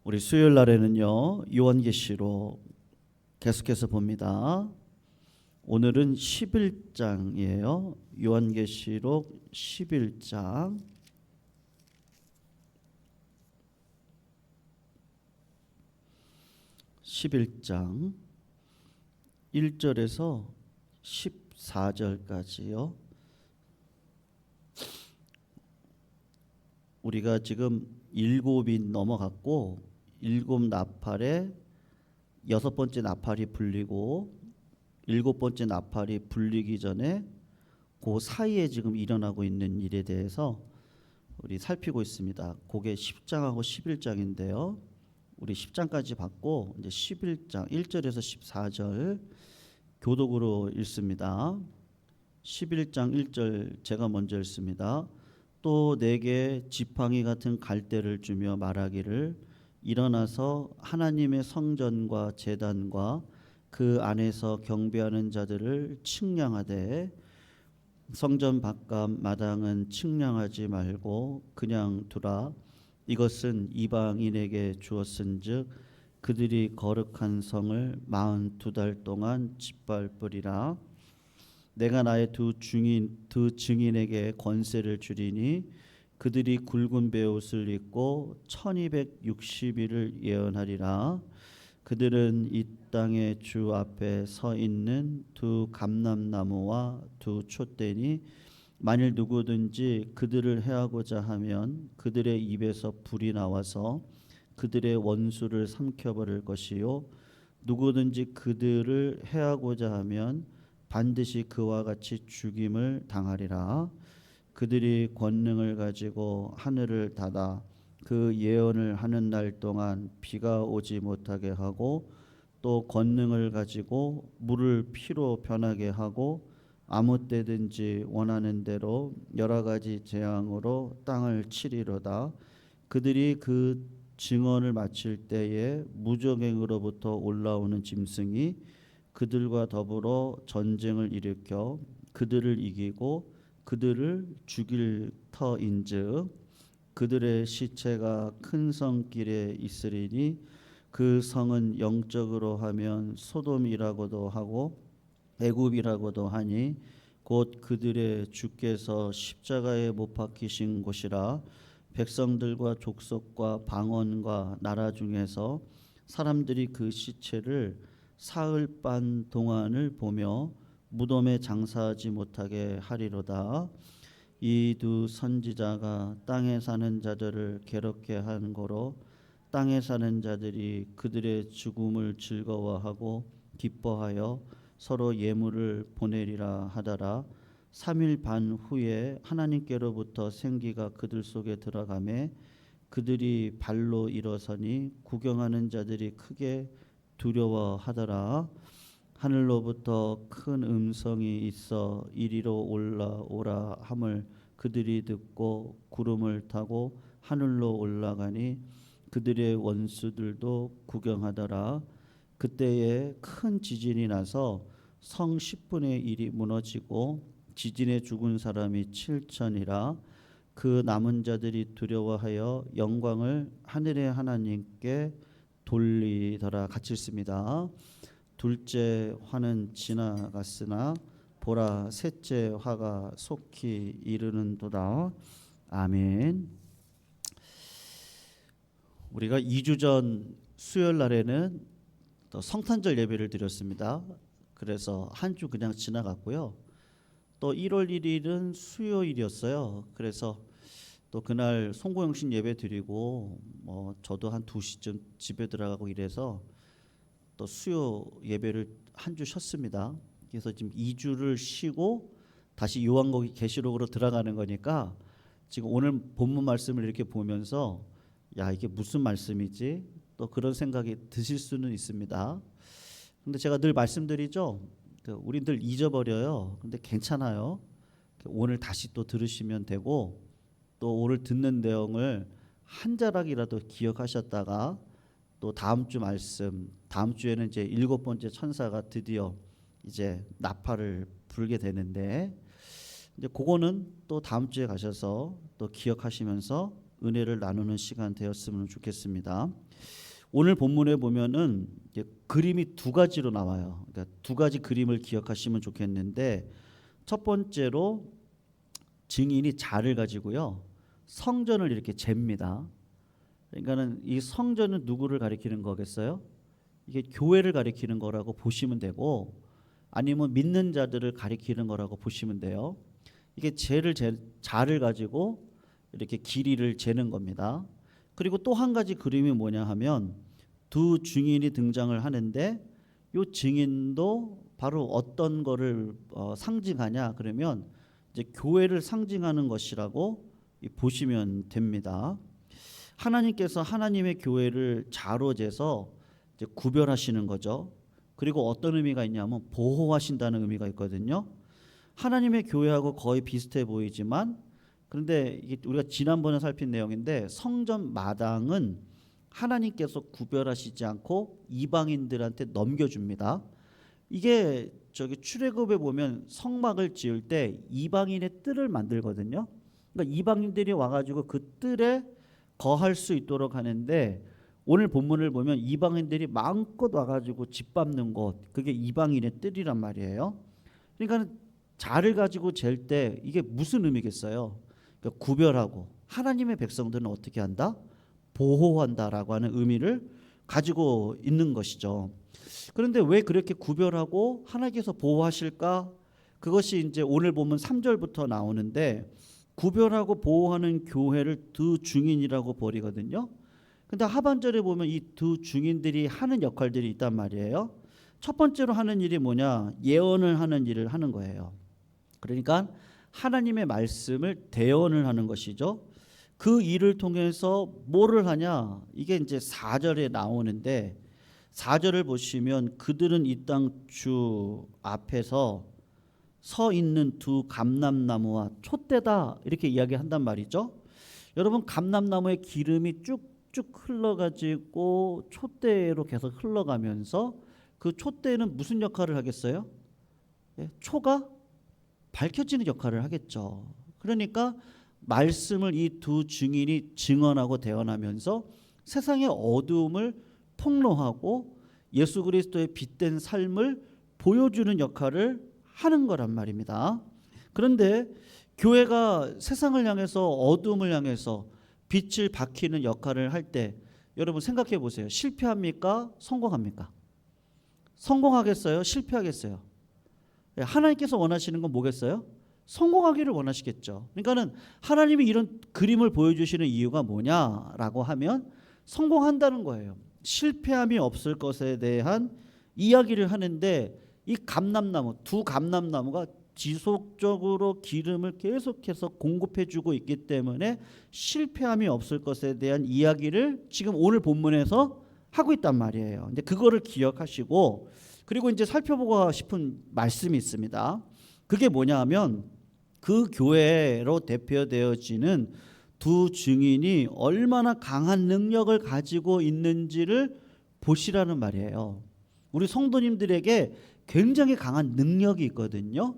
우리 수요일 날에는요, 요한계시록 계속해서 봅니다. 오늘은 11장이에요. 요한계시록 11장 11장 1절에서 14절까지요. 우리가 지금 7이 넘어갔고 7나팔에 6번째 나팔이 불리고 7번째 나팔이 불리기 전에 그 사이에 지금 일어나고 있는 일에 대해서 우리 살피고 있습니다. 그게 10장하고 11장인데요. 우리 10장까지 봤고 이제 11장 1절에서 14절 교독으로 읽습니다. 11장 1절 제가 먼저 읽습니다. 또 내게 지팡이 같은 갈대를 주며 말하기를 일어나서 하나님의 성전과 제단과 그 안에서 경배하는 자들을 측량하되 성전 바깥 마당은 측량하지 말고 그냥 두라. 이것은 이방인에게 주었은즉 그들이 거룩한 성을 42달 동안 짓밟으리라. 내가 나의 두 증인에게 권세를 주리니 그들이 굵은 베옷을 입고 1260일을 예언하리라. 그들은 이 땅의 주 앞에 서 있는 두 감람나무와 두 촛대니 만일 누구든지 그들을 해하고자 하면 그들의 입에서 불이 나와서 그들의 원수를 삼켜버릴 것이요 누구든지 그들을 해하고자 하면 반드시 그와 같이 죽임을 당하리라. 그들이 권능을 가지고 하늘을 닫아 그 예언을 하는 날 동안 비가 오지 못하게 하고 또 권능을 가지고 물을 피로 변하게 하고 아무 때든지 원하는 대로 여러 가지 재앙으로 땅을 치리로다. 그들이 그 증언을 마칠 때에 무적행으로부터 올라오는 짐승이 그들과 더불어 전쟁을 일으켜 그들을 이기고 그들을 죽일 터인즉 그들의 시체가 큰 성길에 있으리니 그 성은 영적으로 하면 소돔이라고도 하고 애굽이라고도 하니 곧 그들의 주께서 십자가에 못 박히신 곳이라. 백성들과 족속과 방언과 나라 중에서 사람들이 그 시체를 사흘 반 동안을 보며 무덤에 장사하지 못하게 하리로다. 이 두 선지자가 땅에 사는 자들을 괴롭게 한 거로 땅에 사는 자들이 그들의 죽음을 즐거워하고 기뻐하여 서로 예물을 보내리라 하더라. 3일 반 후에 하나님께로부터 생기가 그들 속에 들어가매 그들이 발로 일어서니 구경하는 자들이 크게 두려워하더라. 하늘로부터 큰 음성이 있어 이리로 올라오라 함을 그들이 듣고 구름을 타고 하늘로 올라가니 그들의 원수들도 구경하더라. 그때에 큰 지진이 나서 성 10분의 1이 무너지고 지진에 죽은 사람이 7천이라. 그 남은 자들이 두려워하여 영광을 하늘의 하나님께 돌리더라. 같이 읽습니다. 둘째 화는 지나갔으나 보라 셋째 화가 속히 이르는도다. 아멘. 우리가 2주 전 수요일 날에는 또 성탄절 예배를 드렸습니다. 그래서 한 주 그냥 지나갔고요. 또 1월 1일은 수요일이었어요. 그래서 또 그날 송구영신 예배 드리고 저도 한 2시쯤 집에 들어가고 이래서 또 수요 예배를 한 주 쉬었습니다. 그래서 지금 2주를 쉬고 다시 요한계시록으로 들어가는 거니까 지금 오늘 본문 말씀을 이렇게 보면서 야 이게 무슨 말씀이지? 또 그런 생각이 드실 수는 있습니다. 근데 제가 늘 말씀드리죠. 우리 늘 잊어버려요. 근데 괜찮아요. 오늘 다시 또 들으시면 되고 또 오늘 듣는 내용을 한 자락이라도 기억하셨다가 또 다음 주 말씀, 다음 주에는 이제 7번째 천사가 드디어 이제 나팔을 불게 되는데 이제 그거는 또 다음 주에 가셔서 또 기억하시면서 은혜를 나누는 시간 되었으면 좋겠습니다. 오늘 본문에 보면은 그림이 두 가지로 나와요. 그러니까 두 가지 그림을 기억하시면 좋겠는데, 첫 번째로 증인이 자를 가지고요 성전을 이렇게 잽니다. 그러니까는 이 성전은 누구를 가리키는 거겠어요? 이게 교회를 가리키는 거라고 보시면 되고, 아니면 믿는 자들을 가리키는 거라고 보시면 돼요. 이게 자를 가지고 이렇게 길이를 재는 겁니다. 그리고 또 한 가지 그림이 뭐냐 하면 두 증인이 등장을 하는데, 이 증인도 바로 어떤 거를 상징하냐 그러면 이제 교회를 상징하는 것이라고 보시면 됩니다. 하나님께서 하나님의 교회를 자로 재서 이제 구별하시는 거죠. 그리고 어떤 의미가 있냐면 보호하신다는 의미가 있거든요. 하나님의 교회하고 거의 비슷해 보이지만, 그런데 이게 우리가 지난번에 살핀 내용인데, 성전 마당은 하나님께서 구별하시지 않고 이방인들한테 넘겨줍니다. 이게 저기 출애굽에 보면 성막을 지을 때 이방인의 뜰을 만들거든요. 그러니까 이방인들이 와가지고 그 뜰에 거할 수 있도록 하는데, 오늘 본문을 보면 이방인들이 마음껏 와가지고 집 밟는 곳, 그게 이방인의 뜰이란 말이에요. 그러니까 자를 가지고 잴 때 이게 무슨 의미겠어요? 그러니까 구별하고 하나님의 백성들은 어떻게 한다? 보호한다라고 하는 의미를 가지고 있는 것이죠. 그런데 왜 그렇게 구별하고 하나님께서 보호하실까? 그것이 이제 오늘 보면 3절부터 나오는데, 구별하고 보호하는 교회를 두 증인이라고 버리거든요. 근데 하반절에 보면 이 두 증인들이 하는 역할들이 있단 말이에요. 첫 번째로 하는 일이 뭐냐? 예언을 하는 일을 하는 거예요. 그러니까 하나님의 말씀을 대언을 하는 것이죠. 그 일을 통해서 뭐를 하냐? 이게 이제 4절에 나오는데, 4절을 보시면 그들은 이 땅 주 앞에서 서 있는 두 감람나무와 촛대다 이렇게 이야기한단 말이죠. 여러분, 감람나무의 기름이 쭉쭉 흘러가지고 촛대로 계속 흘러가면서, 그 촛대는 무슨 역할을 하겠어요? 초가 밝혀지는 역할을 하겠죠. 그러니까 말씀을 이 두 증인이 증언하고 대언하면서 세상의 어두움을 폭로하고 예수 그리스도의 빛된 삶을 보여주는 역할을 하는 거란 말입니다. 그런데 교회가 세상을 향해서 어두움을 향해서 빛을 밝히는 역할을 할 때 여러분 생각해 보세요. 실패합니까? 성공합니까? 성공하겠어요? 실패하겠어요? 하나님께서 원하시는 건 뭐겠어요? 성공하기를 원하시겠죠. 그러니까는 하나님이 이런 그림을 보여주시는 이유가 뭐냐라고 하면 성공한다는 거예요. 실패함이 없을 것에 대한 이야기를 하는데, 이 감람나무, 두 감람나무가 지속적으로 기름을 계속해서 공급해주고 있기 때문에 실패함이 없을 것에 대한 이야기를 지금 오늘 본문에서 하고 있단 말이에요. 근데 그거를 기억하시고, 그리고 이제 살펴보고 싶은 말씀이 있습니다. 그게 뭐냐 하면 그 교회로 대표되어지는 두 증인이 얼마나 강한 능력을 가지고 있는지를 보시라는 말이에요. 우리 성도님들에게 굉장히 강한 능력이 있거든요.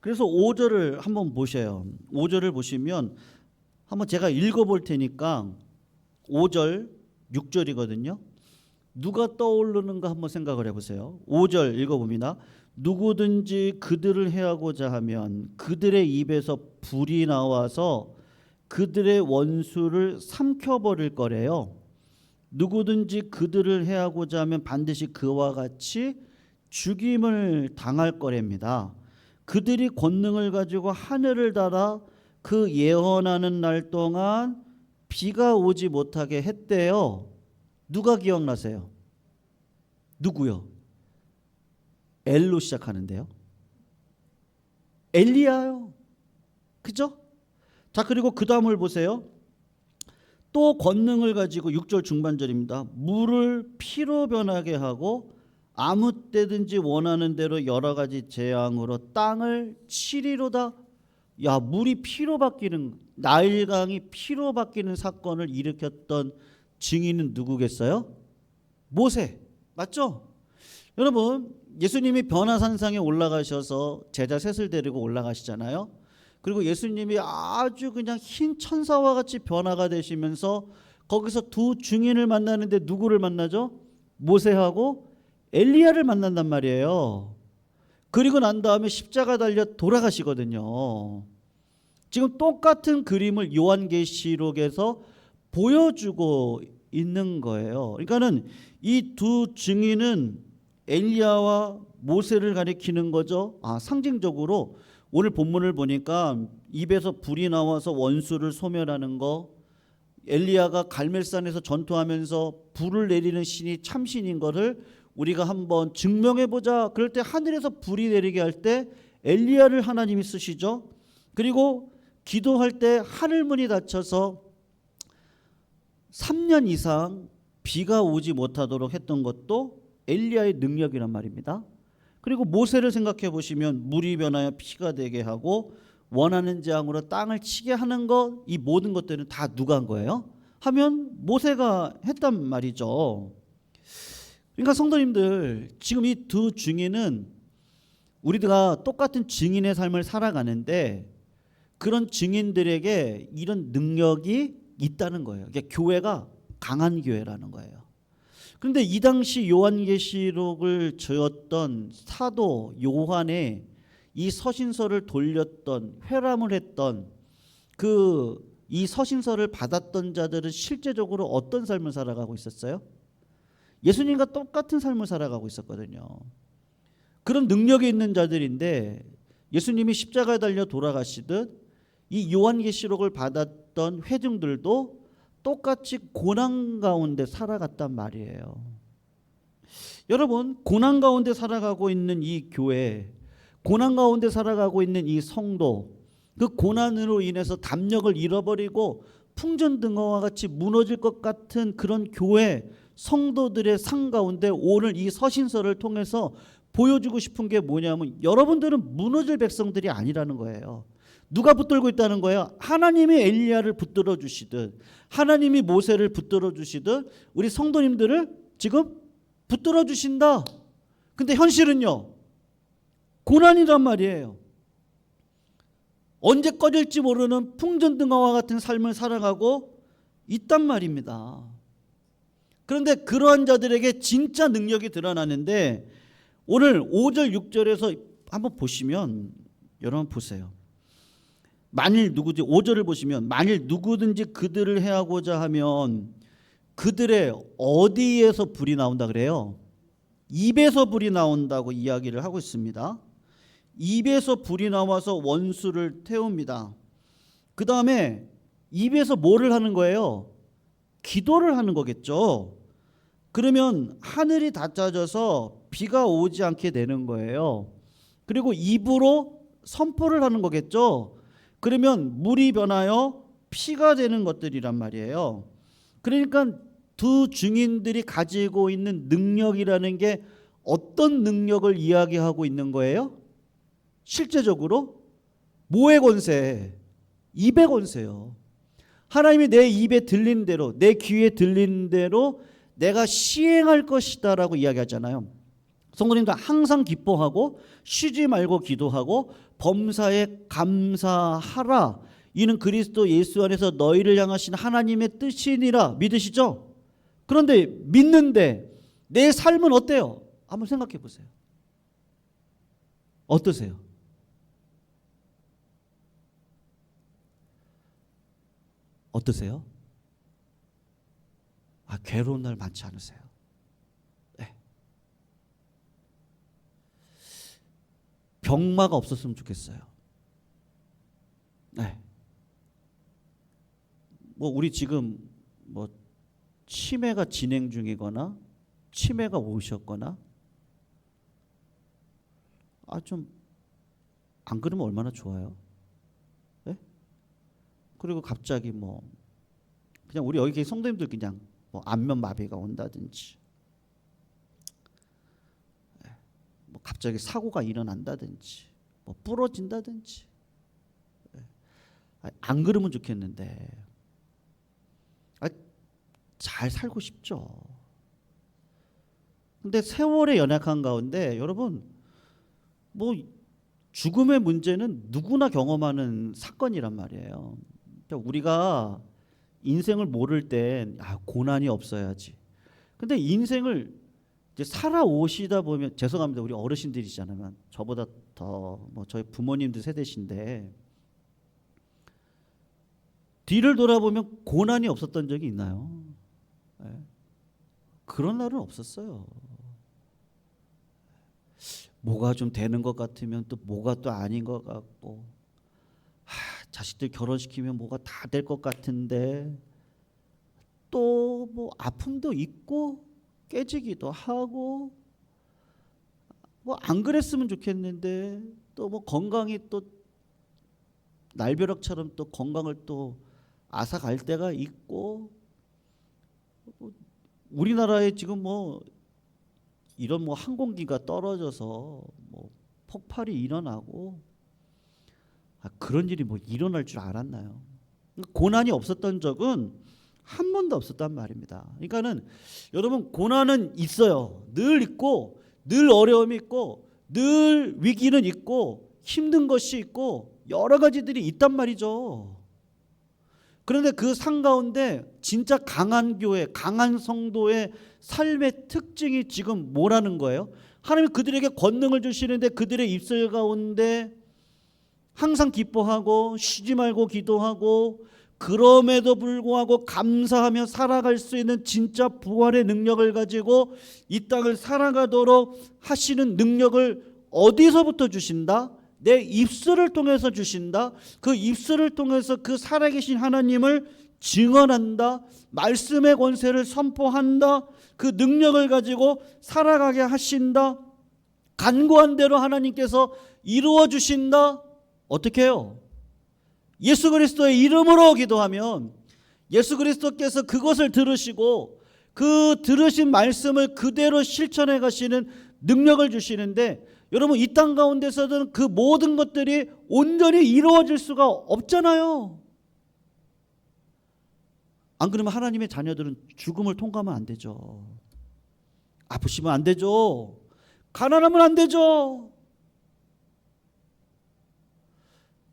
그래서 5절을 한번 보셔요. 5절을 보시면 한번 제가 읽어볼 테니까 5절, 6절이거든요. 누가 떠오르는가 한번 생각을 해보세요. 5절 읽어봅니다. 누구든지 그들을 해하고자 하면 그들의 입에서 불이 나와서 그들의 원수를 삼켜버릴 거래요. 누구든지 그들을 해하고자 하면 반드시 그와 같이 죽임을 당할 거랍니다. 그들이 권능을 가지고 하늘을 닫아 그 예언하는 날 동안 비가 오지 못하게 했대요. 누가 기억나세요? 누구요? 엘로 시작하는데요. 엘리야요. 그죠? 자, 그리고 그 다음을 보세요. 또 권능을 가지고 6절 중반절입니다. 물을 피로 변하게 하고 아무 때든지 원하는 대로 여러 가지 재앙으로 땅을 치리로다. 야, 물이 피로 바뀌는, 나일강이 피로 바뀌는 사건을 일으켰던 증인은 누구겠어요? 모세. 맞죠? 여러분, 예수님이 변화산상에 올라가셔서 제자 셋을 데리고 올라가시잖아요. 그리고 예수님이 아주 그냥 흰 천사와 같이 변화가 되시면서 거기서 두 증인을 만나는데 누구를 만나죠? 모세하고 엘리야를 만난단 말이에요. 그리고 난 다음에 십자가 달려 돌아가시거든요. 지금 똑같은 그림을 요한계시록에서 보여주고 있는 거예요. 그러니까는 이 두 증인은 엘리야와 모세를 가리키는 거죠. 상징적으로 오늘 본문을 보니까 입에서 불이 나와서 원수를 소멸하는 거, 엘리야가 갈멜산에서 전투하면서 불을 내리는 신이 참신인 거를 우리가 한번 증명해 보자. 그럴 때 하늘에서 불이 내리게 할 때 엘리야를 하나님이 쓰시죠. 그리고 기도할 때 하늘문이 닫혀서 3년 이상 비가 오지 못하도록 했던 것도 엘리야의 능력이란 말입니다. 그리고 모세를 생각해 보시면 물이 변하여 피가 되게 하고 원하는 재앙으로 땅을 치게 하는 것, 이 모든 것들은 다 누가 한 거예요? 하면 모세가 했단 말이죠. 그러니까 성도님들, 지금 이 두 증인은 우리가 똑같은 증인의 삶을 살아가는데 그런 증인들에게 이런 능력이 있다는 거예요. 그러니까 교회가 강한 교회라는 거예요. 그런데 이 당시 요한계시록을 저었던 사도 요한의 이 서신서를 돌렸던, 회람을 했던 이 서신서를 받았던 자들은 실제적으로 어떤 삶을 살아가고 있었어요? 예수님과 똑같은 삶을 살아가고 있었거든요. 그런 능력이 있는 자들인데 예수님이 십자가에 달려 돌아가시듯 이 요한계시록을 받았던 회중들도 똑같이 고난 가운데 살아갔단 말이에요. 여러분, 고난 가운데 살아가고 있는 이 교회, 고난 가운데 살아가고 있는 이 성도, 그 고난으로 인해서 담력을 잃어버리고 풍전등화와 같이 무너질 것 같은 그런 교회 성도들의 삶 가운데 오늘 이 서신서를 통해서 보여주고 싶은 게 뭐냐면 여러분들은 무너질 백성들이 아니라는 거예요. 누가 붙들고 있다는 거예요? 하나님이 엘리야를 붙들어 주시듯, 하나님이 모세를 붙들어 주시듯 우리 성도님들을 지금 붙들어 주신다. 근데 현실은요, 고난이란 말이에요. 언제 꺼질지 모르는 풍전등화와 같은 삶을 살아가고 있단 말입니다. 그런데 그러한 자들에게 진짜 능력이 드러나는데 오늘 5절 6절에서 한번 보시면, 여러분 보세요. 만일 누구든지, 5절을 보시면 만일 누구든지 그들을 해하고자 하면 그들의 어디에서 불이 나온다 그래요? 입에서 불이 나온다고 이야기를 하고 있습니다. 입에서 불이 나와서 원수를 태웁니다. 그 다음에 입에서 뭐를 하는 거예요? 기도를 하는 거겠죠. 그러면 하늘이 닫혀져서 비가 오지 않게 되는 거예요. 그리고 입으로 선포를 하는 거겠죠. 그러면 물이 변하여 피가 되는 것들이란 말이에요. 그러니까 두 증인들이 가지고 있는 능력이라는 게 어떤 능력을 이야기하고 있는 거예요? 실제적으로 뭐의 권세? 입의 권세요. 하나님이 내 입에 들린 대로, 내 귀에 들린 대로 내가 시행할 것이다 라고 이야기하잖아요. 성도님들 항상 기뻐하고 쉬지 말고 기도하고 범사에 감사하라. 이는 그리스도 예수 안에서 너희를 향하신 하나님의 뜻이니라. 믿으시죠? 그런데 믿는데 내 삶은 어때요? 한번 생각해 보세요. 어떠세요? 어떠세요? 괴로운 날 많지 않으세요? 네. 병마가 없었으면 좋겠어요. 네. 우리 지금 치매가 진행 중이거나 치매가 오셨거나 좀 안 그러면 얼마나 좋아요. 네? 그리고 갑자기 그냥 우리 여기 성도님들 그냥 안면 마비가 온다든지, 갑자기 사고가 일어난다든지, 부러진다든지, 안 그러면 좋겠는데 잘 살고 싶죠. 근데 세월의 연약한 가운데 여러분 죽음의 문제는 누구나 경험하는 사건이란 말이에요. 그러니까 우리가 인생을 모를 땐 고난이 없어야지. 근데 인생을 이제 살아오시다 보면, 죄송합니다, 우리 어르신들이잖아요. 저보다 더 뭐 저희 부모님들 세대신데 뒤를 돌아보면 고난이 없었던 적이 있나요? 네. 그런 날은 없었어요. 뭐가 좀 되는 것 같으면 또 뭐가 또 아닌 것 같고, 자식들 결혼시키면 뭐가 다 될 것 같은데 또 뭐 아픔도 있고 깨지기도 하고, 뭐 안 그랬으면 좋겠는데 또 뭐 건강이 또 날벼락처럼 또 건강을 또 앗아갈 때가 있고, 우리나라에 지금 뭐 이런 뭐 항공기가 떨어져서 뭐 폭발이 일어나고, 그런 일이 뭐 일어날 줄 알았나요? 고난이 없었던 적은 한 번도 없었단 말입니다. 그러니까는 여러분, 고난은 있어요. 늘 있고, 늘 어려움이 있고, 늘 위기는 있고, 힘든 것이 있고, 여러 가지들이 있단 말이죠. 그런데 그 상 가운데 진짜 강한 교회, 강한 성도의 삶의 특징이 지금 뭐라는 거예요? 하나님이 그들에게 권능을 주시는데 그들의 입술 가운데 항상 기뻐하고 쉬지 말고 기도하고, 그럼에도 불구하고 감사하며 살아갈 수 있는 진짜 부활의 능력을 가지고 이 땅을 살아가도록 하시는 능력을 어디서부터 주신다? 내 입술을 통해서 주신다. 그 입술을 통해서 그 살아계신 하나님을 증언한다. 말씀의 권세를 선포한다. 그 능력을 가지고 살아가게 하신다. 간구한 대로 하나님께서 이루어 주신다. 어떻게 해요? 예수 그리스도의 이름으로 기도하면 예수 그리스도께서 그것을 들으시고 그 들으신 말씀을 그대로 실천해 가시는 능력을 주시는데, 여러분, 이 땅 가운데서는 그 모든 것들이 온전히 이루어질 수가 없잖아요. 안 그러면 하나님의 자녀들은 죽음을 통과하면 안 되죠. 아프시면 안 되죠. 가난하면 안 되죠.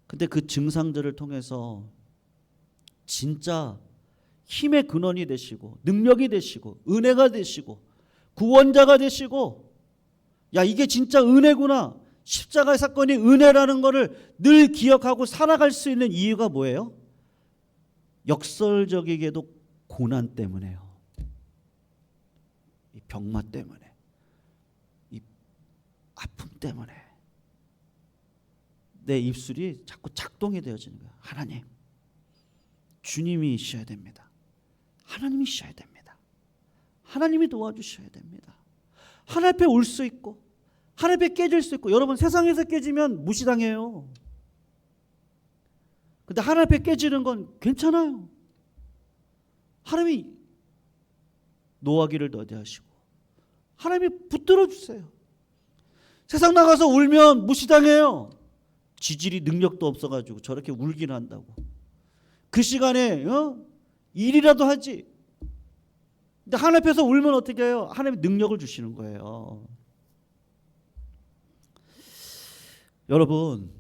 근데 그 증상들을 통해서 진짜 힘의 근원이 되시고 능력이 되시고 은혜가 되시고 구원자가 되시고, 야, 이게 진짜 은혜구나, 십자가의 사건이 은혜라는 것을 늘 기억하고 살아갈 수 있는 이유가 뭐예요? 역설적이게도 고난 때문에요. 이 병마 때문에, 이 아픔 때문에 내 입술이 자꾸 작동이 되어지는 거예요. 하나님, 주님이 있어야 됩니다. 하나님이 있어야 됩니다. 하나님이 도와주셔야 됩니다. 하나님 앞에 울 수 있고 하나님 앞에 깨질 수 있고. 여러분, 세상에서 깨지면 무시당해요. 근데 하나님 앞에 깨지는 건 괜찮아요. 하나님이 노하기를 더디하시고 하나님이 붙들어 주세요. 세상 나가서 울면 무시당해요. 지질이 능력도 없어가지고 저렇게 울긴 한다고. 그 시간에 일이라도 하지. 근데 하나님 앞에서 울면 어떻게 해요? 하나님이 능력을 주시는 거예요. 여러분,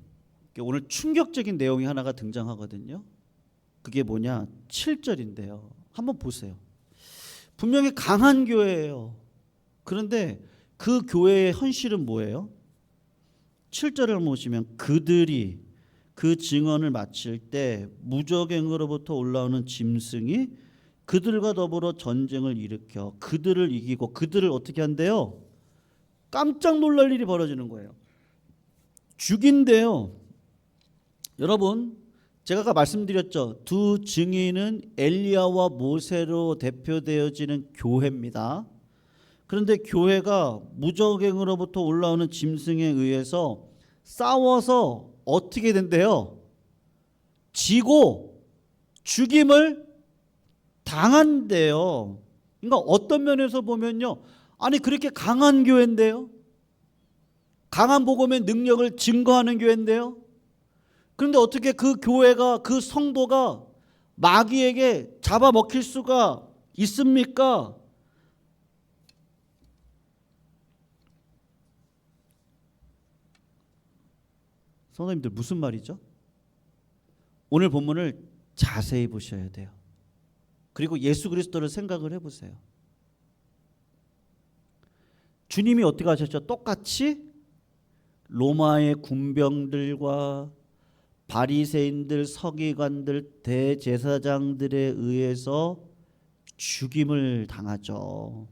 오늘 충격적인 내용이 하나가 등장하거든요. 그게 뭐냐? 7절인데요. 한번 보세요. 분명히 강한 교회예요. 그런데 그 교회의 현실은 뭐예요? 7절을 보시면 그들이 그 증언을 마칠 때 무적행으로부터 올라오는 짐승이 그들과 더불어 전쟁을 일으켜 그들을 이기고, 그들을 어떻게 한대요? 깜짝 놀랄 일이 벌어지는 거예요. 죽인대요. 여러분, 제가 아까 말씀드렸죠. 두 증인은 엘리야와 모세로 대표되어지는 교회입니다. 그런데 교회가 무적행으로부터 올라오는 짐승에 의해서 싸워서 어떻게 된대요? 지고 죽임을 당한대요. 그러니까 어떤 면에서 보면요, 아니 그렇게 강한 교회인데요, 강한 복음의 능력을 증거하는 교회인데요, 그런데 어떻게 그 교회가, 그 성도가 마귀에게 잡아먹힐 수가 있습니까? 성도님들 무슨 말이죠? 오늘 본문을 자세히 보셔야 돼요. 그리고 예수 그리스도를 생각을 해보세요. 주님이 어떻게 하셨죠? 똑같이 로마의 군병들과 바리새인들, 서기관들, 대제사장들에 의해서 죽임을 당하죠.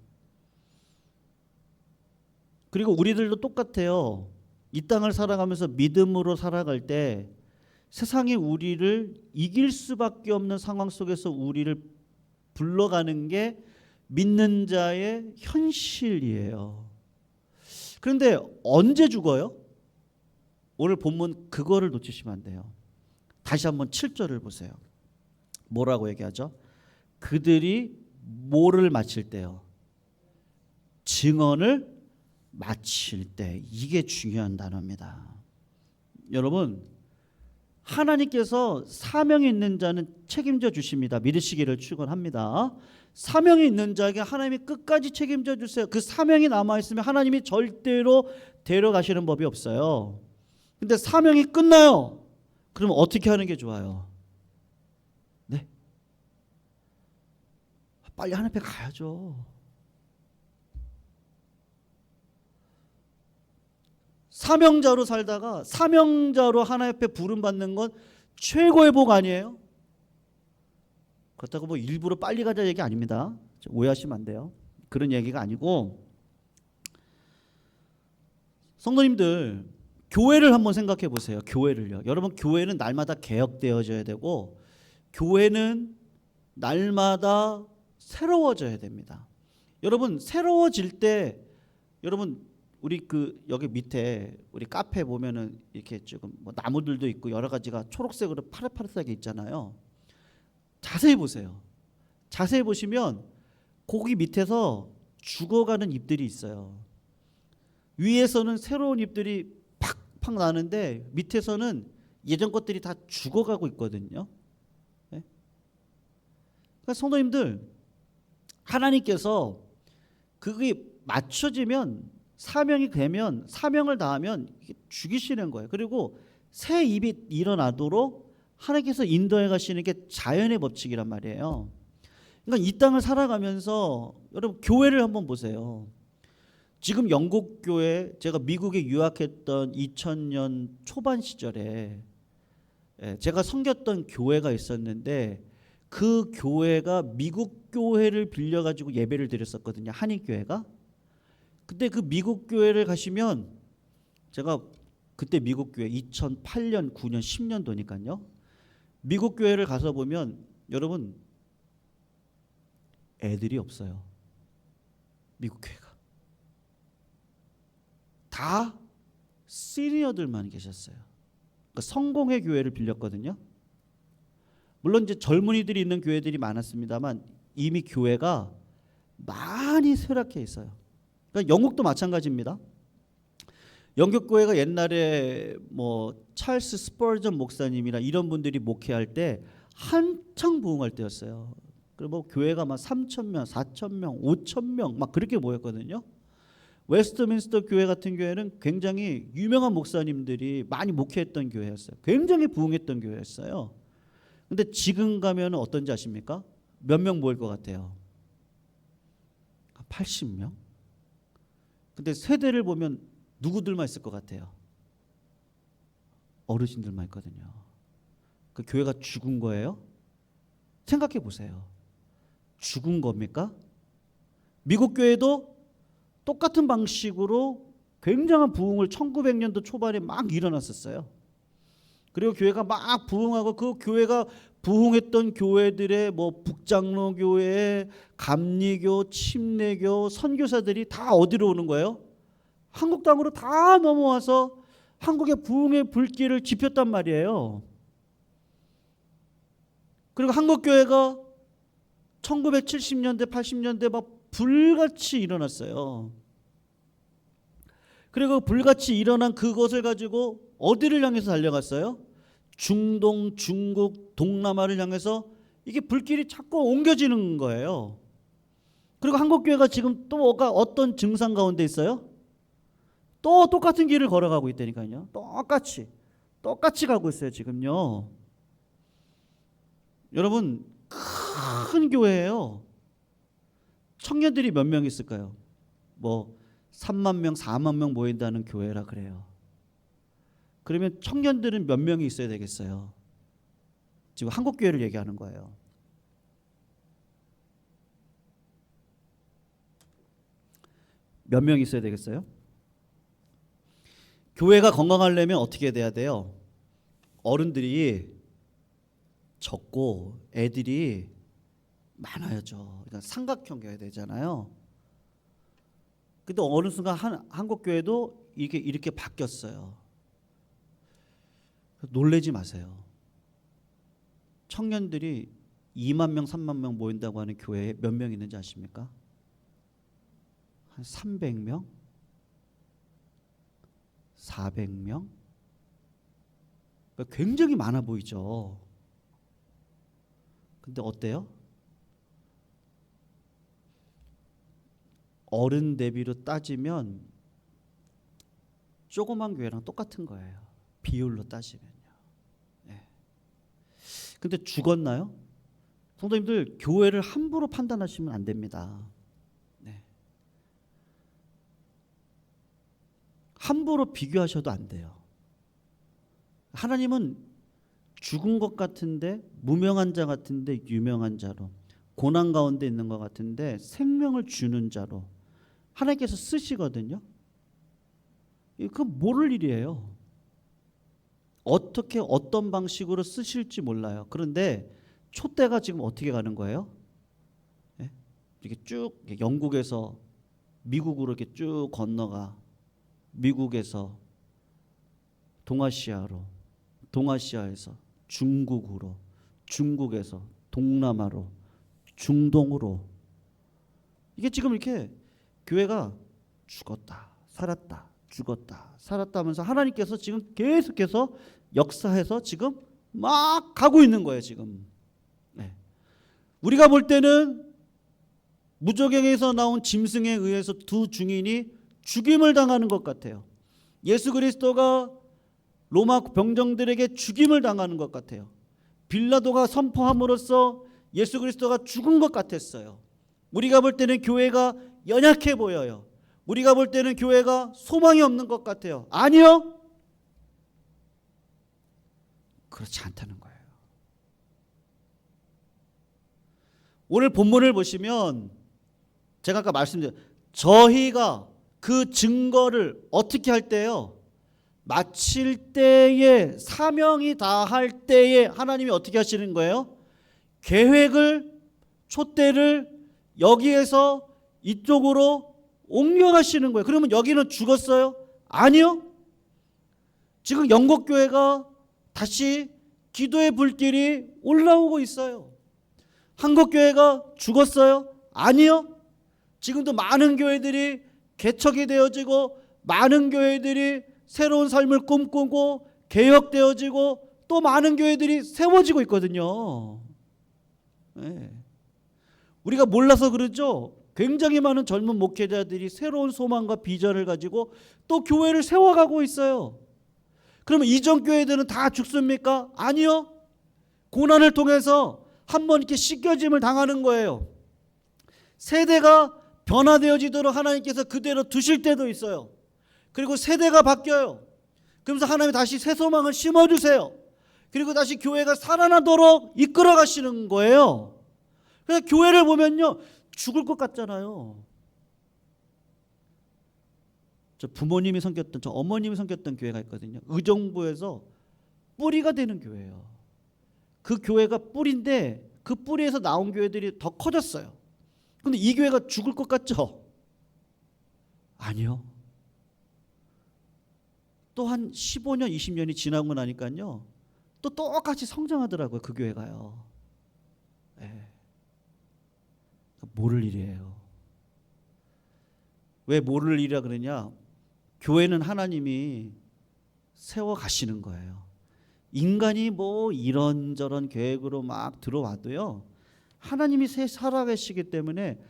그리고 우리들도 똑같아요. 이 땅을 살아가면서 믿음으로 살아갈 때 세상이 우리를 이길 수밖에 없는 상황 속에서 우리를 불러가는 게 믿는 자의 현실이에요. 그런데 언제 죽어요? 오늘 본문 그거를 놓치시면 안 돼요. 다시 한번 7절을 보세요. 뭐라고 얘기하죠? 그들이 뭐를 마칠 때요? 증언을 마칠 때. 이게 중요한 단어입니다. 여러분, 하나님께서 사명이 있는 자는 책임져 주십니다. 믿으시기를 축원합니다. 사명이 있는 자에게 하나님이 끝까지 책임져 주세요. 그 사명이 남아있으면 하나님이 절대로 데려가시는 법이 없어요. 근데 사명이 끝나요. 그럼 어떻게 하는 게 좋아요? 네? 빨리 하나님 앞에 가야죠. 사명자로 살다가 사명자로 하나님 앞에 부름받는 건 최고의 복 아니에요? 그렇다고 뭐 일부러 빨리 가자 얘기 아닙니다. 오해하시면 안 돼요. 그런 얘기가 아니고, 성도님들 교회를 한번 생각해 보세요. 교회를요. 여러분, 교회는 날마다 개혁되어져야 되고 교회는 날마다 새로워져야 됩니다. 여러분, 새로워질 때 여러분 우리 여기 밑에 우리 카페 보면은 이렇게 지금 뭐 나무들도 있고 여러 가지가 초록색으로 파릇파릇하게 있잖아요. 자세히 보세요. 자세히 보시면 거기 밑에서 죽어가는 잎들이 있어요. 위에서는 새로운 잎들이 팍팍 나는데 밑에서는 예전 것들이 다 죽어가고 있거든요. 네? 그러니까 성도님들, 하나님께서 그게 맞춰지면, 사명이 되면, 사명을 다하면 죽이시는 거예요. 그리고 새 잎이 일어나도록 하나님께서 인도해 가시는 게 자연의 법칙이란 말이에요. 그러니까 이 땅을 살아가면서 여러분 교회를 한번 보세요. 지금 영국 교회, 제가 미국에 유학했던 2000년 초반 시절에 제가 섬겼던 교회가 있었는데 그 교회가 미국 교회를 빌려가지고 예배를 드렸었거든요. 한인교회가. 근데 그 미국 교회를 가시면, 제가 그때 미국 교회 2008년, 9년, 10년도니까요. 미국 교회를 가서 보면 여러분 애들이 없어요. 미국 교회가 다 시니어들만 계셨어요. 그러니까 성공회 교회를 빌렸거든요. 물론 이제 젊은이들이 있는 교회들이 많았습니다만 이미 교회가 많이 쇠락해 있어요. 그러니까 영국도 마찬가지입니다. 영국 교회가 옛날에 뭐 찰스 스퍼전 목사님이나 이런 분들이 목회할 때 한창 부흥할 때였어요. 그리고 뭐 교회가 막 3,000명, 4,000명, 5,000명 막 그렇게 모였거든요. 웨스트민스터 교회 같은 교회는 굉장히 유명한 목사님들이 많이 목회했던 교회였어요. 굉장히 부흥했던 교회였어요. 근데 지금 가면 어떤지 아십니까? 몇 명 모일 것 같아요? 80명? 근데 세대를 보면 누구들만 있을 것 같아요? 어르신들만 있거든요. 그 교회가 죽은 거예요? 생각해 보세요. 죽은 겁니까? 미국 교회도 똑같은 방식으로 굉장한 부흥을 1900년도 초반에 막 일어났었어요. 그리고 교회가 막 부흥하고 그 교회가 부흥했던 교회들의 뭐 북장로 교회, 감리교, 침례교 선교사들이 다 어디로 오는 거예요? 한국 땅으로 다 넘어와서 한국의 부흥의 불길을 지폈단 말이에요. 그리고 한국 교회가 1970년대, 80년대 막 불같이 일어났어요. 그리고 불같이 일어난 그것을 가지고 어디를 향해서 달려갔어요? 중동, 중국, 동남아를 향해서 이게 불길이 자꾸 옮겨지는 거예요. 그리고 한국교회가 지금 또 어떤 증상 가운데 있어요? 또 똑같은 길을 걸어가고 있다니까요. 똑같이 똑같이 가고 있어요 지금요. 여러분 큰 교회예요. 청년들이 몇 명 있을까요? 뭐 3만 명, 4만 명 모인다는 교회라 그래요. 그러면 청년들은 몇 명이 있어야 되겠어요? 지금 한국 교회를 얘기하는 거예요. 몇 명 있어야 되겠어요? 교회가 건강하려면 어떻게 돼야 돼요? 어른들이 적고 애들이 많아야죠. 그러니까 삼각형이어야 되잖아요. 근데 어느 순간 한국 교회도 이렇게 바뀌었어요. 놀라지 마세요. 청년들이 2만 명, 3만 명 모인다고 하는 교회에 몇 명 있는지 아십니까? 한 300명? 400명? 그러니까 굉장히 많아 보이죠. 근데 어때요? 어른 대비로 따지면 조그만 교회랑 똑같은 거예요. 비율로 따지면요. 네. 근데 죽었나요? 성도님들 교회를 함부로 판단하시면 안 됩니다. 네. 함부로 비교하셔도 안 돼요. 하나님은 죽은 것 같은데 무명한 자 같은데 유명한 자로, 고난 가운데 있는 것 같은데 생명을 주는 자로 하나님께서 쓰시거든요. 그 모를 일이에요. 어떻게 어떤 방식으로 쓰실지 몰라요. 그런데 촛대가 지금 어떻게 가는 거예요? 네? 이렇게 쭉 영국에서 미국으로 이렇게 쭉 건너가, 미국에서 동아시아로, 동아시아에서 중국으로, 중국에서 동남아로, 중동으로. 이게 지금 이렇게 교회가 죽었다 살았다 죽었다 살았다 하면서 하나님께서 지금 계속해서 역사해서 지금 막 가고 있는 거예요 지금. 네. 우리가 볼 때는 무저갱에서 나온 짐승에 의해서 두 증인이 죽임을 당하는 것 같아요. 예수 그리스도가 로마 병정들에게 죽임을 당하는 것 같아요. 빌라도가 선포함으로써 예수 그리스도가 죽은 것 같았어요. 우리가 볼 때는 교회가 연약해 보여요. 우리가 볼 때는 교회가 소망이 없는 것 같아요. 아니요. 그렇지 않다는 거예요. 오늘 본문을 보시면 제가 아까 말씀드린 저희가 그 증거를 어떻게 할 때요? 마칠 때에, 사명이 다할 때에 하나님이 어떻게 하시는 거예요? 계획을, 촛대를 여기에서 이쪽으로 옮겨가시는 거예요. 그러면 여기는 죽었어요? 아니요. 지금 영국교회가 다시 기도의 불길이 올라오고 있어요. 한국교회가 죽었어요? 아니요. 지금도 많은 교회들이 개척이 되어지고 많은 교회들이 새로운 삶을 꿈꾸고 개혁되어지고 또 많은 교회들이 세워지고 있거든요. 네. 우리가 몰라서 그러죠. 굉장히 많은 젊은 목회자들이 새로운 소망과 비전을 가지고 또 교회를 세워가고 있어요. 그러면 이전 교회들은 다 죽습니까? 아니요. 고난을 통해서 한번 이렇게 씻겨짐을 당하는 거예요. 세대가 변화되어지도록 하나님께서 그대로 두실 때도 있어요. 그리고 세대가 바뀌어요. 그러면서 하나님이 다시 새 소망을 심어주세요. 그리고 다시 교회가 살아나도록 이끌어 가시는 거예요. 그래서 교회를 보면요, 죽을 것 같잖아요. 저 부모님이 섬겼던, 저 어머님이 섬겼던 교회가 있거든요. 의정부에서 뿌리가 되는 교회예요. 그 교회가 뿌리인데 그 뿌리에서 나온 교회들이 더 커졌어요. 근데 이 교회가 죽을 것 같죠? 아니요. 또 한 15년, 20년이 지나고 나니까요, 또 똑같이 성장하더라고요. 그 교회가요. 네. 모를 일이에요. 왜 모를 일이라 그러냐? 교회는 하나님이 세워 가시는 거예요. 인간이 뭐 이런저런 계획으로 막 들어와도요, 하나님이 살아계시기 때문에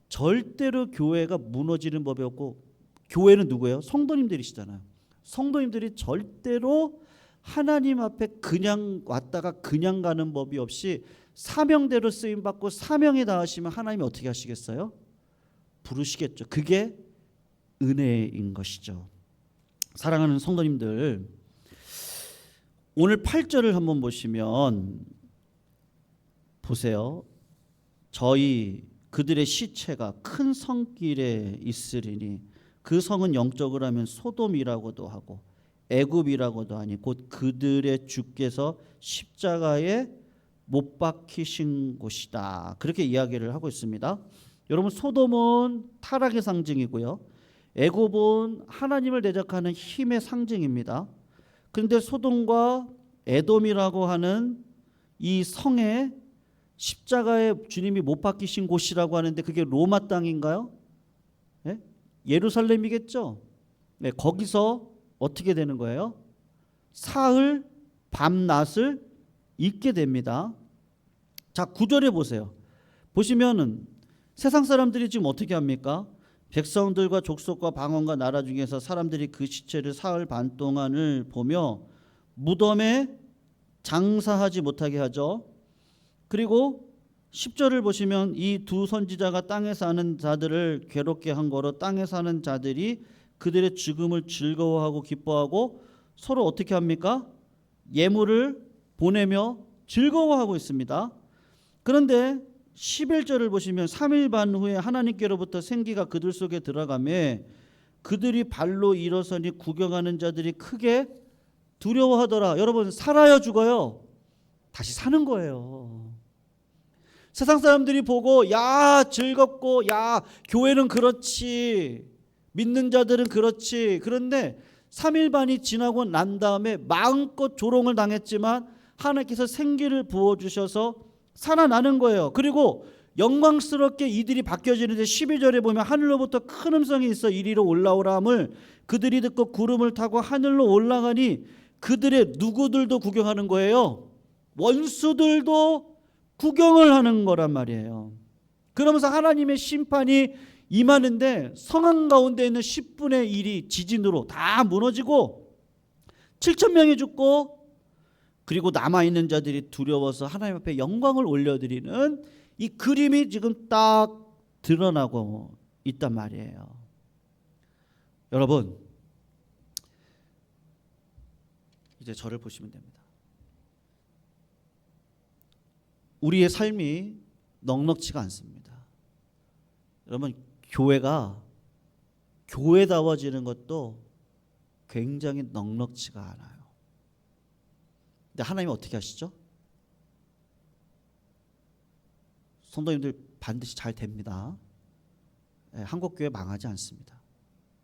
절대로 교회가 무너지는 법이 없고, 교회는 누구예요? 성도님들이시잖아요. 성도님들이 절대로 하나님 앞에 그냥 왔다가 그냥 가는 법이 없이 사명대로 쓰임 받고 사명에 닿으시면 하나님이 어떻게 하시겠어요? 부르시겠죠. 그게 은혜인 것이죠. 사랑하는 성도님들, 오늘 8절을 한번 보시면 보세요. 저희 그들의 시체가 큰 성길에 있으리니 그 성은 영적으로 하면 소돔이라고도 하고 애굽이라고도 하니 곧 그들의 주께서 십자가에 못 박히신 곳이다. 그렇게 이야기를 하고 있습니다. 여러분, 소돔은 타락의 상징이고요. 애굽은 하나님을 대적하는 힘의 상징입니다. 그런데 소돔과 에돔이라고 하는 이 성에 십자가에 주님이 못 박히신 곳이라고 하는데 그게 로마 땅인가요? 네? 예루살렘이겠죠. 네, 거기서 어떻게 되는 거예요? 사흘 밤낮을 잊게 됩니다. 자, 9절에 보세요. 보시면은 세상 사람들이 지금 어떻게 합니까? 백성들과 족속과 방언과 나라 중에서 사람들이 그 시체를 사흘 반 동안을 보며 무덤에 장사하지 못하게 하죠. 그리고 10절을 보시면 이 두 선지자가 땅에 사는 자들을 괴롭게 한 거로 땅에 사는 자들이 그들의 죽음을 즐거워하고 기뻐하고 서로 어떻게 합니까? 예물을 보내며 즐거워하고 있습니다. 그런데 11절을 보시면 3일 반 후에 하나님께로부터 생기가 그들 속에 들어가매 그들이 발로 일어서니 구경하는 자들이 크게 두려워하더라. 여러분, 살아요 죽어요? 다시 사는 거예요. 세상 사람들이 보고 야 즐겁고 야 교회는 그렇지 믿는 자들은 그렇지. 그런데 3일 반이 지나고 난 다음에 마음껏 조롱을 당했지만 하나님께서 생기를 부어주셔서 살아나는 거예요. 그리고 영광스럽게 이들이 바뀌어지는데 12절에 보면 하늘로부터 큰 음성이 있어 이리로 올라오라함을 그들이 듣고 구름을 타고 하늘로 올라가니 그들의 누구들도 구경하는 거예요. 원수들도 구경을 하는 거란 말이에요. 그러면서 하나님의 심판이 임하는데 성안 가운데 있는 10분의 1이 지진으로 다 무너지고 7천 명이 죽고 그리고 남아있는 자들이 두려워서 하나님 앞에 영광을 올려드리는 이 그림이 지금 딱 드러나고 있단 말이에요. 여러분, 이제 저를 보시면 됩니다. 우리의 삶이 넉넉지가 않습니다. 여러분, 교회가 교회다워지는 것도 굉장히 넉넉지가 않아요. 근데 하나님이 어떻게 하시죠? 성도님들 반드시 잘 됩니다. 한국교회 망하지 않습니다.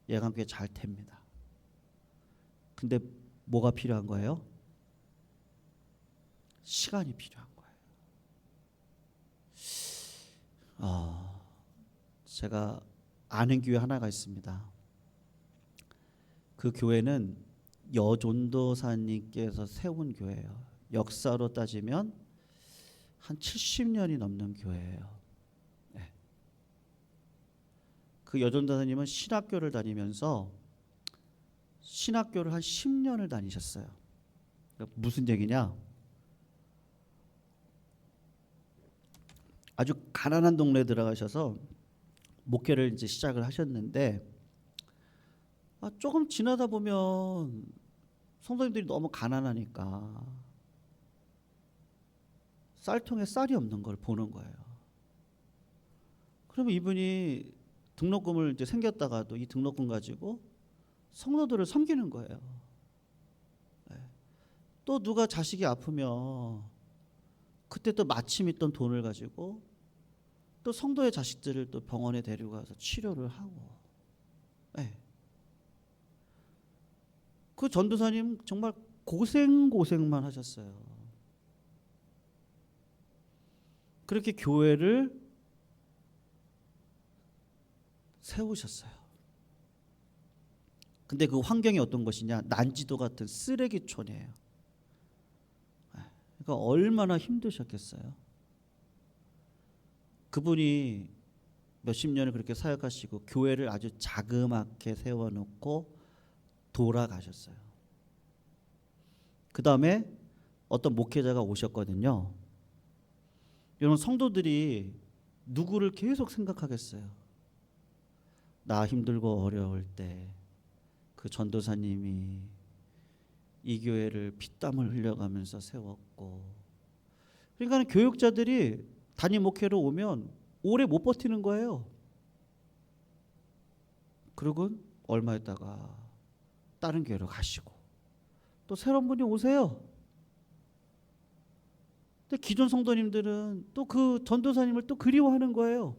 예강교회 잘 됩니다. 근데 뭐가 필요한 거예요? 시간이 필요한 거예요. 제가 아는 교회 하나가 있습니다. 그 교회는 여존도사님께서 세운 교회예요. 역사로 따지면 한 70년이 넘는 교회예요. 네. 그 여존도사님은 신학교를 다니면서 신학교를 한 10년을 다니셨어요. 무슨 얘기냐? 아주 가난한 동네에 들어가셔서 목회를 이제 시작을 하셨는데 조금 지나다 보면 성도님들이 너무 가난하니까 쌀통에 쌀이 없는 걸 보는 거예요. 그러면 이분이 등록금을 이제 생겼다가도 이 등록금 가지고 성도들을 섬기는 거예요. 또 누가 자식이 아프면 그때 또 마침 있던 돈을 가지고 또 성도의 자식들을 또 병원에 데리고 가서 치료를 하고. 그 전도사님 정말 고생만 하셨어요. 그렇게 교회를 세우셨어요. 근데 그 환경이 어떤 것이냐? 난지도 같은 쓰레기촌이에요. 그러니까 얼마나 힘드셨겠어요. 그분이 몇십 년을 그렇게 사역하시고 교회를 아주 자그맣게 세워놓고 돌아가셨어요. 그 다음에 어떤 목회자가 오셨거든요. 여러분, 성도들이 누구를 계속 생각하겠어요? 나 힘들고 어려울 때 그 전도사님이 이 교회를 피땀을 흘려가면서 세웠고, 그러니까 교육자들이 단임 목회로 오면 오래 못 버티는 거예요. 그리고 얼마 있다가 다른 교회로 가시고 또 새로운 분이 오세요. 근데 기존 성도님들은 또 그 전도사님을 또 그리워하는 거예요.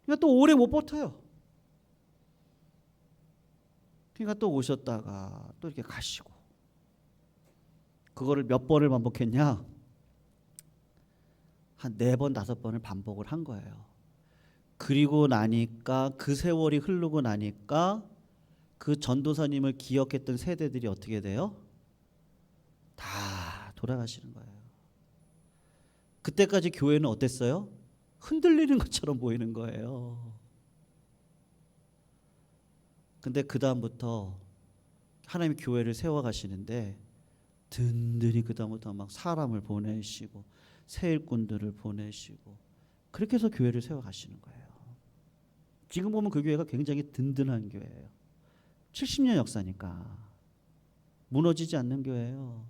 그러니까 또 오래 못 버텨요. 그러니까 또 오셨다가 또 이렇게 가시고. 그거를 몇 번을 반복했냐? 한 4번, 5번을 반복을 한 거예요. 그리고 나니까, 그 세월이 흐르고 나니까 그 전도사님을 기억했던 세대들이 어떻게 돼요? 다 돌아가시는 거예요. 그때까지 교회는 어땠어요? 흔들리는 것처럼 보이는 거예요. 근데 그 다음부터 하나님이 교회를 세워가시는데 든든히 그 다음부터 막 사람을 보내시고 새 일꾼들을 보내시고 그렇게 해서 교회를 세워가시는 거예요. 지금 보면 그 교회가 굉장히 든든한 교회예요. 70년 역사니까 무너지지 않는 교회예요.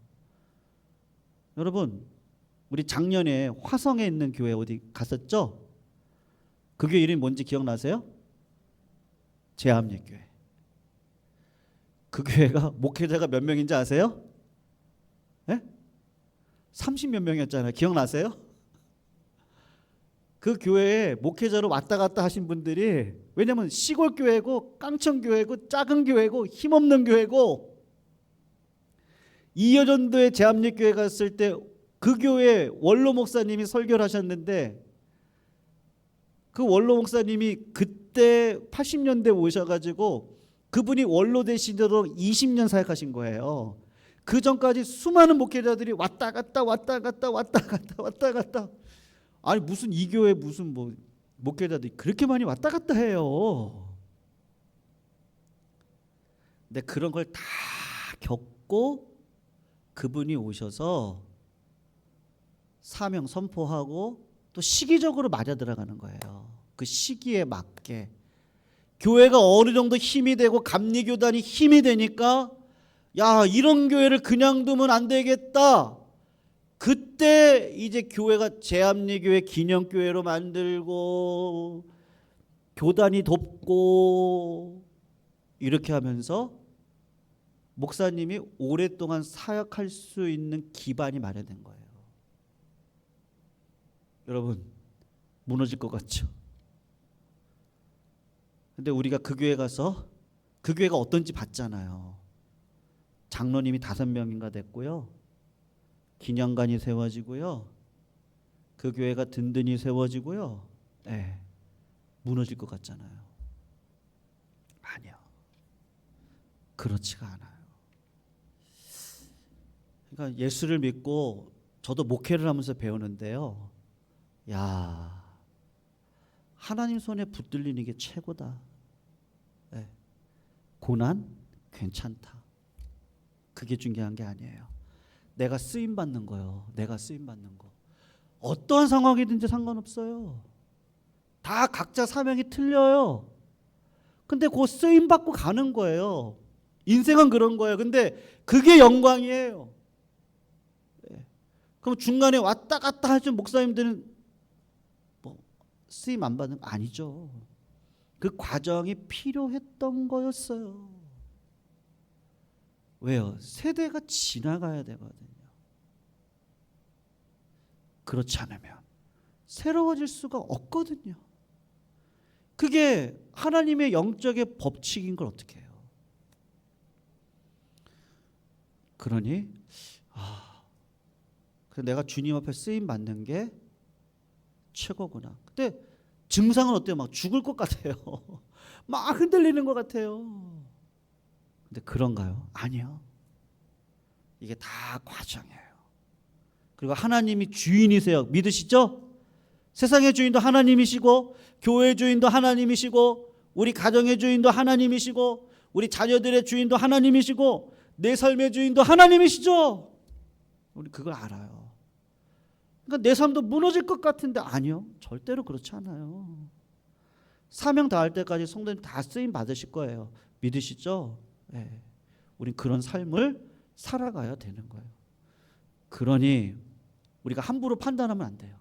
여러분, 우리 작년에 화성에 있는 교회 어디 갔었죠? 그 교회 이름이 뭔지 기억나세요? 제암예교회. 그 교회가 목회자가 몇 명인지 아세요? 네? 30몇 명이었잖아요. 기억나세요? 그 교회에 목회자로 왔다 갔다 하신 분들이, 왜냐면 시골 교회고 깡청 교회고 작은 교회고 힘없는 교회고, 2여전도에 제암예교회 갔을 때 그 교회 원로 목사님이 설교를 하셨는데, 그 원로 목사님이 그때 80년대 오셔가지고 그분이 원로 되시도록 20년 사역하신 거예요. 그 전까지 수많은 목회자들이 왔다 갔다 왔다 갔다 왔다 갔다 왔다 갔다. 아니 무슨 이 교회 무슨 뭐 목회자들이 그렇게 많이 왔다 갔다 해요. 근데 그런 걸 다 겪고 그분이 오셔서 사명 선포하고 또 시기적으로 맞아 들어가는 거예요. 그 시기에 맞게 교회가 어느 정도 힘이 되고 감리교단이 힘이 되니까, 야, 이런 교회를 그냥 두면 안 되겠다. 그때 이제 교회가 제암리교회 기념교회로 만들고 교단이 돕고 이렇게 하면서 목사님이 오랫동안 사역할 수 있는 기반이 마련된 거예요. 여러분, 무너질 것 같죠? 근데 우리가 그 교회 가서 그 교회가 어떤지 봤잖아요. 장로님이 5명인가 됐고요. 기념관이 세워지고요. 그 교회가 든든히 세워지고요. 네, 무너질 것 같잖아요. 아니요. 그렇지가 않아요. 그러니까 예수를 믿고 저도 목회를 하면서 배우는데요. 야, 하나님 손에 붙들리는 게 최고다. 네. 고난 괜찮다. 그게 중요한 게 아니에요. 내가 쓰임 받는 거요. 내가 쓰임 받는 거. 어떠한 상황이든지 상관없어요. 다 각자 사명이 틀려요. 근데 그 쓰임 받고 가는 거예요. 인생은 그런 거예요. 근데 그게 영광이에요. 네. 그럼 중간에 왔다 갔다 하신 목사님들은 쓰임 안 받는 거 아니죠. 그 과정이 필요했던 거였어요. 왜요? 세대가 지나가야 되거든요. 그렇지 않으면 새로워질 수가 없거든요. 그게 하나님의 영적의 법칙인 걸 어떻게 해요? 그러니 그래서 내가 주님 앞에 쓰임 받는 게 최고구나. 근데 증상은 어때요? 막 죽을 것 같아요. 막 흔들리는 것 같아요. 근데 그런가요? 아니요. 이게 다 과정이에요. 그리고 하나님이 주인이세요. 믿으시죠? 세상의 주인도 하나님이시고, 교회의 주인도 하나님이시고, 우리 가정의 주인도 하나님이시고, 우리 자녀들의 주인도 하나님이시고, 내 삶의 주인도 하나님이시죠. 우리 그걸 알아요. 그러니까 내 삶도 무너질 것 같은데 아니요. 절대로 그렇지 않아요. 사명 다할 때까지 성도님 다 쓰임 받으실 거예요. 믿으시죠? 네. 우린 그런 삶을 살아가야 되는 거예요. 그러니 우리가 함부로 판단하면 안 돼요.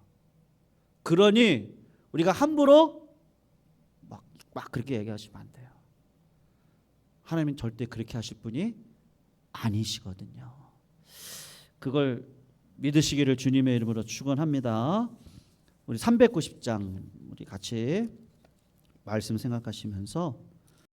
그러니 우리가 함부로 막 그렇게 얘기하시면 안 돼요. 하나님은 절대 그렇게 하실 분이 아니시거든요. 그걸 믿으시기를 주님의 이름으로 축원합니다. 우리 390장 우리 같이 말씀 생각하시면서